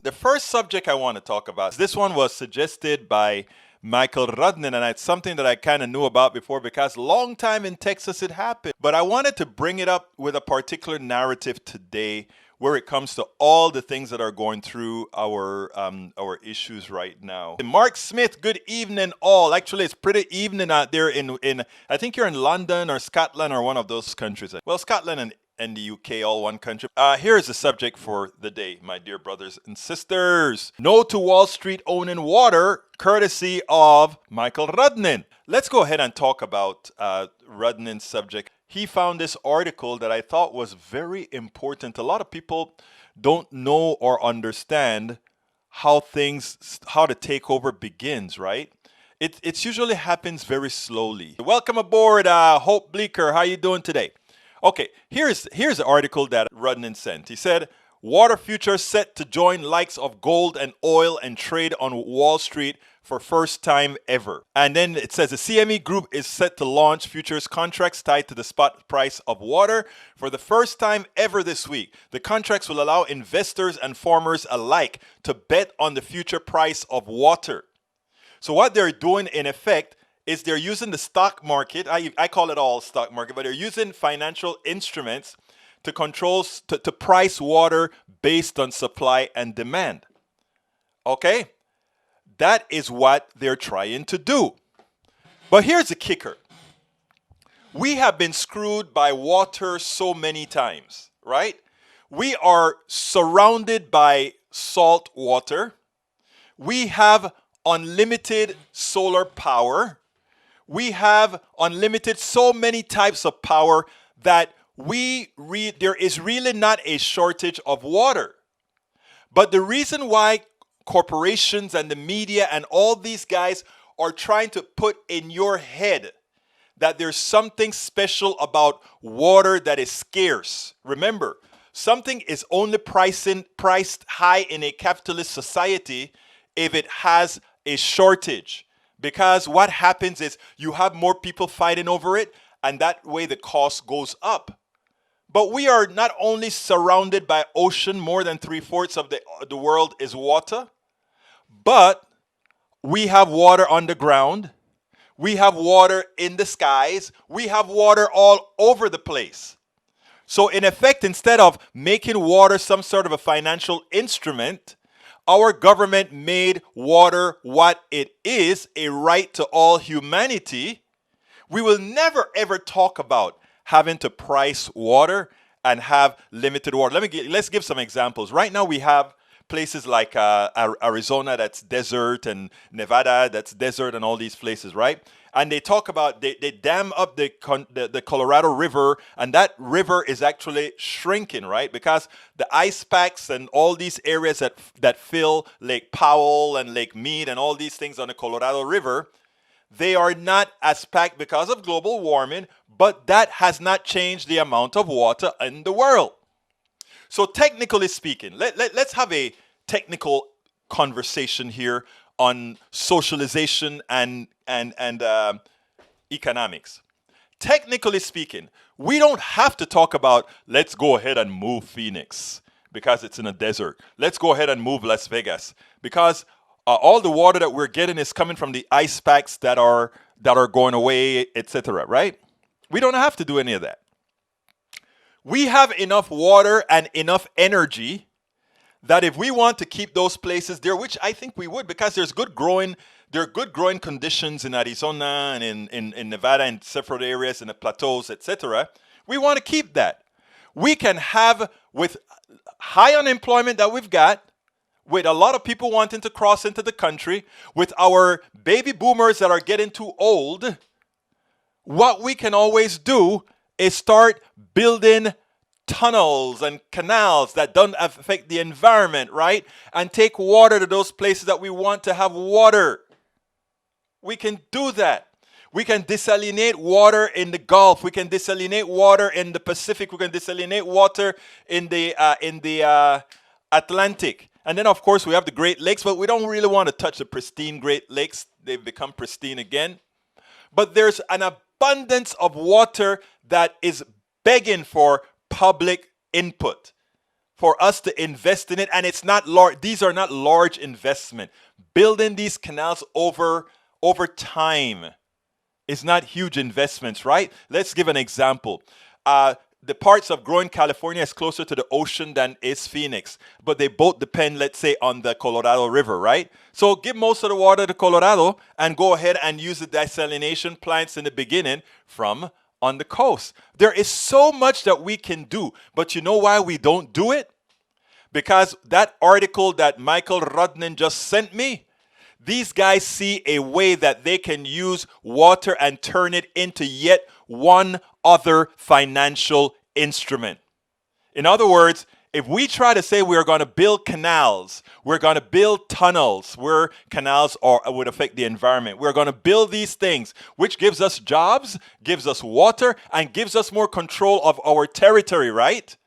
The first subject I want to talk about, this one was suggested by Michael Rudnin, and it's something that I kind of knew about before because long time in Texas it happened. But I wanted to bring it up with a particular narrative today where it comes to all the things that are going through our issues right now. Mark Smith, good evening all. Actually, it's pretty evening out there in I think you're in London or Scotland or one of those countries. Well, Scotland and the UK, all one country. Here is the subject for the day, my dear brothers and sisters. No to Wall Street owning water, courtesy of Michael Rudnin. Let's go ahead and talk about Rudnin's subject. He found this article that I thought was very important. A lot of people don't know or understand how the takeover begins, right? It usually happens very slowly. Welcome aboard, Hope Bleeker. How you doing today? Okay, here's the article that Rudnin sent. He said, water futures set to join likes of gold and oil and trade on Wall Street for first time ever. And then it says the CME Group is set to launch futures contracts tied to the spot price of water for the first time ever this week. The contracts will allow investors and farmers alike to bet on the future price of water. So what they're doing in effect is they're using the stock market, I call it all stock market, but they're using financial instruments to to price water based on supply and demand. Okay? That is what they're trying to do. But here's the kicker. We have been screwed by water so many times, right? We are surrounded by salt water. We have unlimited solar power. We have unlimited so many types of power that there is really not a shortage of water. But the reason why corporations and the media and all these guys are trying to put in your head that there's something special about water that is scarce. Remember, something is only priced high in a capitalist society if it has a shortage. Because what happens is you have more people fighting over it, and that way the cost goes up. But we are not only surrounded by ocean, more than 3/4 of the world is water, but we have water underground, we have water in the skies, we have water all over the place. So in effect, instead of making water some sort of a financial instrument, our government made water what it is, a right to all humanity. We will never ever talk about having to price water and have limited water. Let's give some examples. Right now we have places like Arizona that's desert, and Nevada that's desert, and all these places, right? And they talk about they dam up the Colorado River, and that river is actually shrinking, right? Because the ice packs and all these areas that fill Lake Powell and Lake Mead and all these things on the Colorado River, they are not as packed because of global warming, but that has not changed the amount of water in the world. So technically speaking, let's have a technical conversation here on socialization and economics. Technically speaking, we don't have to talk about let's go ahead and move Phoenix because it's in a desert. Let's go ahead and move Las Vegas because all the water that we're getting is coming from the ice packs that are going away, etc. Right? We don't have to do any of that. We have enough water and enough energy that if we want to keep those places there, which I think we would, because there are good growing conditions in Arizona and in Nevada and several areas in the plateaus, etc. We want to keep that. We can have, with high unemployment that we've got, with a lot of people wanting to cross into the country, with our baby boomers that are getting too old, what we can always do is start building tunnels and canals that don't affect the environment, right? And take water to those places that we want to have water. We can do that. We can desalinate water in the Gulf. We can desalinate water in the Pacific. We can desalinate water in the Atlantic. And then, of course, we have the Great Lakes, but we don't really want to touch the pristine Great Lakes. They've become pristine again. But there's an abundance of water that is begging for public input, for us to invest in it, and it's not large. These are not large investment. Building these canals over time is not huge investments, right? Let's give an example. The parts of growing California is closer to the ocean than is Phoenix, but they both depend, let's say, on the Colorado River, right? So give most of the water to Colorado and go ahead and use the desalination plants in the beginning from on the coast. There is so much that we can do, but you know why we don't do it? Because that article that Michael Rudnin just sent me, these guys see a way that they can use water and turn it into yet one other financial instrument. In other words, if we try to say we're going to build canals, we're going to build tunnels where canals would affect the environment. We're going to build these things, which gives us jobs, gives us water, and gives us more control of our territory, right?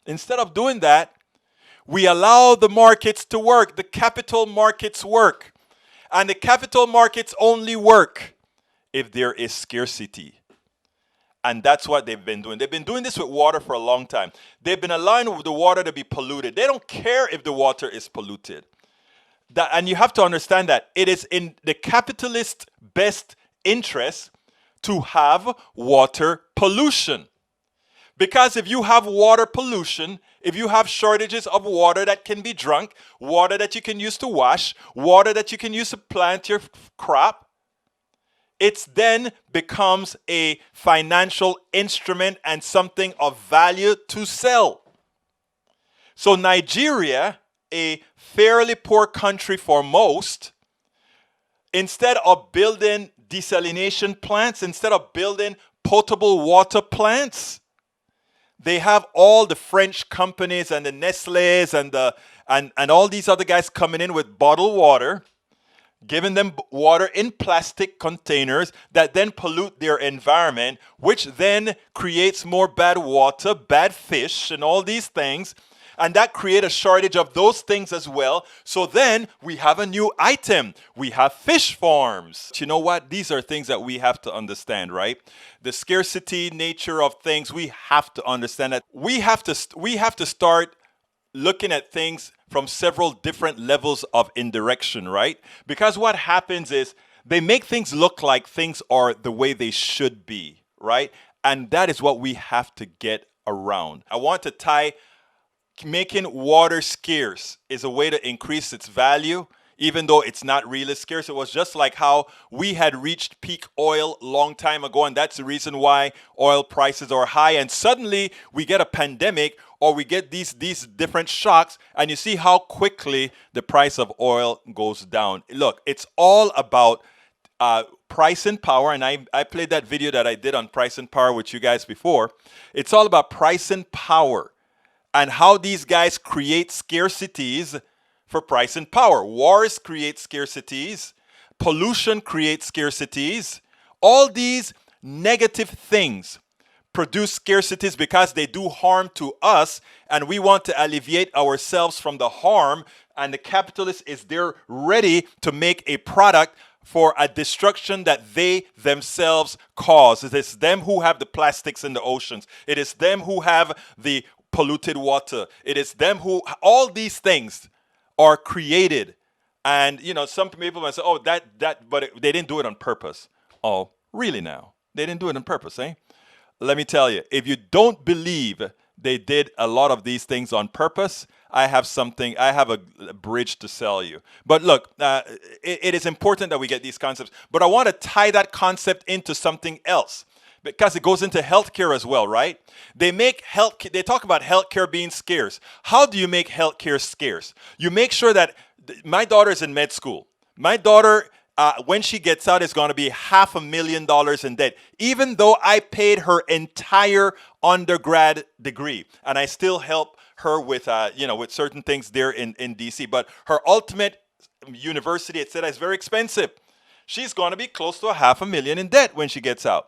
Instead of doing that, we allow the markets to work. The capital markets work. And the capital markets only work if there is scarcity. And that's what they've been doing. They've been doing this with water for a long time. They've been allowing the water to be polluted. They don't care if the water is polluted. And you have to understand that it is in the capitalist best interest to have water pollution. Because if you have water pollution, if you have shortages of water that can be drunk, water that you can use to wash, water that you can use to plant your crop, it then becomes a financial instrument and something of value to sell. So Nigeria, a fairly poor country for most, instead of building desalination plants, instead of building potable water plants, they have all the French companies and the Nestle's and all these other guys coming in with bottled water, giving them water in plastic containers that then pollute their environment, which then creates more bad water, bad fish, and all these things. And that creates a shortage of those things as well. So then we have a new item. We have fish farms. You know what? These are things that we have to understand, right? The scarcity nature of things, we have to understand that. We have to start looking at things from several different levels of indirection, right? Because what happens is they make things look like things are the way they should be, right? And that is what we have to get around. I want to tie making water scarce is a way to increase its value, even though it's not really scarce. It was just like how we had reached peak oil long time ago, and that's the reason why oil prices are high. And suddenly we get a pandemic or we get these different shocks, and you see how quickly the price of oil goes down. Look, it's all about price and power, and I played that video that I did on price and power with you guys before. It's all about price and power and how these guys create scarcities for price and power. Wars create scarcities. Pollution creates scarcities. All these negative things produce scarcities because they do harm to us, and we want to alleviate ourselves from the harm, and the capitalist is there ready to make a product for a destruction that they themselves cause. It is them who have the plastics in the oceans. It is them who have the polluted water. It is them who, all these things are created. And, you know, some people might say, oh, but they didn't do it on purpose. Oh, really now? They didn't do it on purpose, eh? Let me tell you, if you don't believe they did a lot of these things on purpose, I have a bridge to sell you. But look, it is important that we get these concepts. But I want to tie that concept into something else, because it goes into healthcare as well, right? They talk about healthcare being scarce. How do you make healthcare scarce? You make sure that my daughter is in med school. My daughter, when she gets out, is going to be $500,000 in debt, even though I paid her entire undergrad degree, and I still help her with with certain things there in DC. But her ultimate university, et cetera, is very expensive. She's going to be close to $500,000 in debt when she gets out.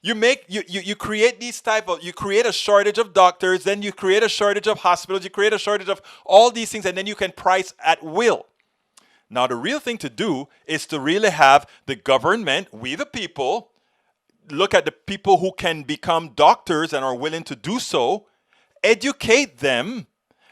You create you create a shortage of doctors, then you create a shortage of hospitals, you create a shortage of all these things, and then you can price at will. Now, the real thing to do is to really have the government, we the people, look at the people who can become doctors and are willing to do so, educate them,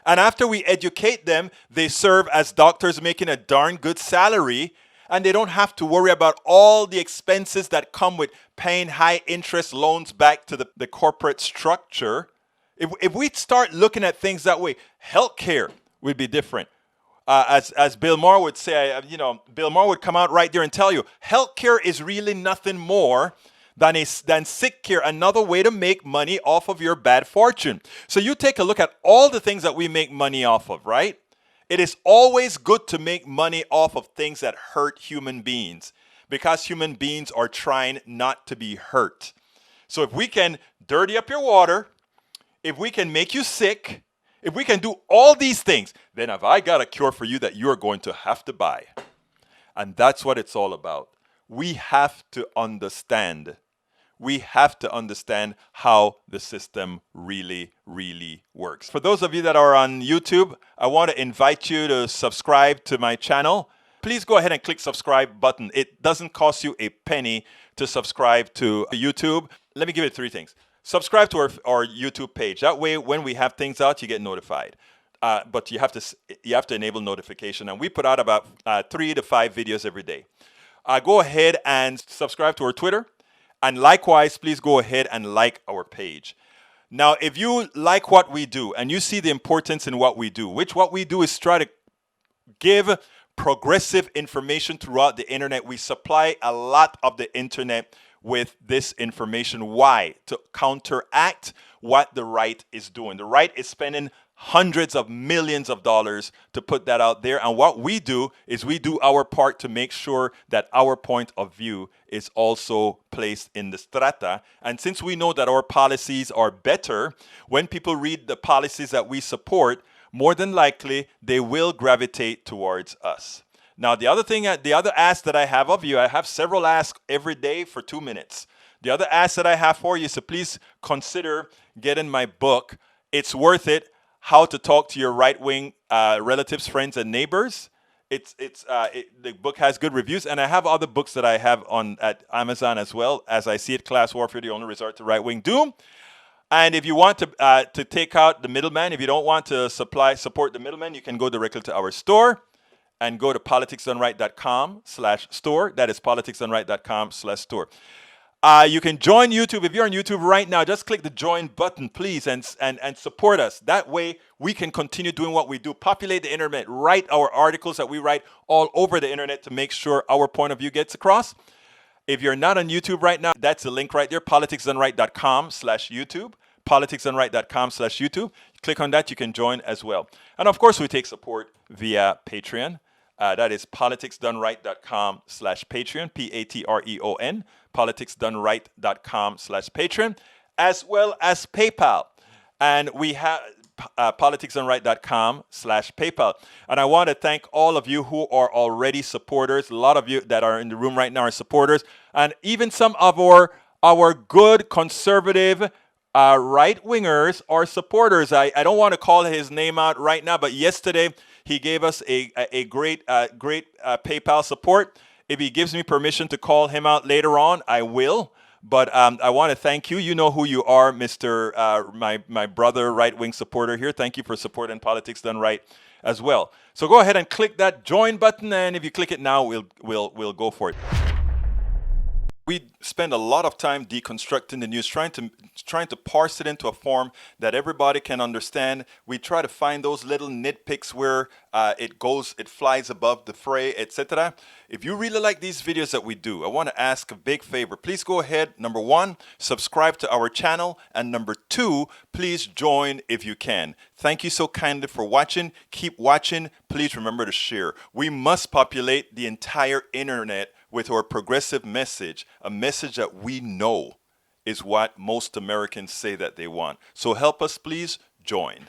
And after we educate them, they serve as doctors making a darn good salary, and they don't have to worry about all the expenses that come with paying high interest loans back to the corporate structure. If we start looking at things that way, healthcare would be different. As Bill Maher would say, Bill Maher would come out right there and tell you, healthcare is really nothing more than sick care, another way to make money off of your bad fortune. So you take a look at all the things that we make money off of, right? It is always good to make money off of things that hurt human beings, because human beings are trying not to be hurt. So if we can dirty up your water, if we can make you sick, if we can do all these things, then have I got a cure for you that you're going to have to buy. And that's what it's all about. We have to understand. We have to understand how the system really, really works. For those of you that are on YouTube, I want to invite you to subscribe to my channel. Please go ahead and click subscribe button. It doesn't cost you a penny to subscribe to YouTube. Let me give you 3 things. Subscribe to our YouTube page. That way, when we have things out, you get notified. But you have to enable notification. And we put out about 3 to 5 videos every day. Go ahead and subscribe to our Twitter. And likewise, please go ahead and like our page. Now, if you like what we do and you see the importance in what we do, which what we do is try to give progressive information throughout the internet. We supply a lot of the internet with this information. Why? To counteract what the right is doing. The right is spending hundreds of millions of dollars to put that out there. And what we do is we do our part to make sure that our point of view is also placed in the strata. And since we know that our policies are better, when people read the policies that we support, more than likely they will gravitate towards us. Now, the other ask that I have of you, I have several asks every day for 2 minutes. The other ask that I have for you, so please consider getting my book. It's worth it. How to Talk to Your Right-Wing Relatives, Friends, and Neighbors. The book has good reviews, and I have other books that I have at Amazon as well. As I See It, Class Warfare, the Only Resort to Right-Wing Doom. And if you want to take out the middleman, if you don't want to support the middleman, you can go directly to our store and go to politicsdoneright.com/store. That is politicsdoneright.com/store. You can join YouTube. If you're on YouTube right now, just click the join button, please, and support us. That way, we can continue doing what we do. Populate the internet. Write our articles that we write all over the internet to make sure our point of view gets across. If you're not on YouTube right now, that's the link right there, politicsdoneright.com/YouTube. politicsdoneright.com/YouTube. Click on that. You can join as well. And of course, we take support via Patreon. That is politicsdoneright.com/Patreon, Patreon, politicsdoneright.com/Patreon, as well as PayPal. And we have politicsdoneright.com/PayPal. And I want to thank all of you who are already supporters. A lot of you that are in the room right now are supporters. And even some of our good conservative right-wingers are supporters. I don't want to call his name out right now, but yesterday he gave us a great PayPal support. If he gives me permission to call him out later on, I will. But I want to thank you. You know who you are, Mr. My brother, right-wing supporter here. Thank you for supporting Politics Done Right as well. So go ahead and click that join button, and if you click it now, we'll go for it. We spend a lot of time deconstructing the news, trying to parse it into a form that everybody can understand. We try to find those little nitpicks where it flies above the fray, etc. If you really like these videos that we do, I want to ask a big favor. Please go ahead. Number 1, subscribe to our channel. And number 2, please join if you can. Thank you so kindly for watching. Keep watching. Please remember to share. We must populate the entire internet with our progressive message, a message that we know is what most Americans say that they want. So help us, please join.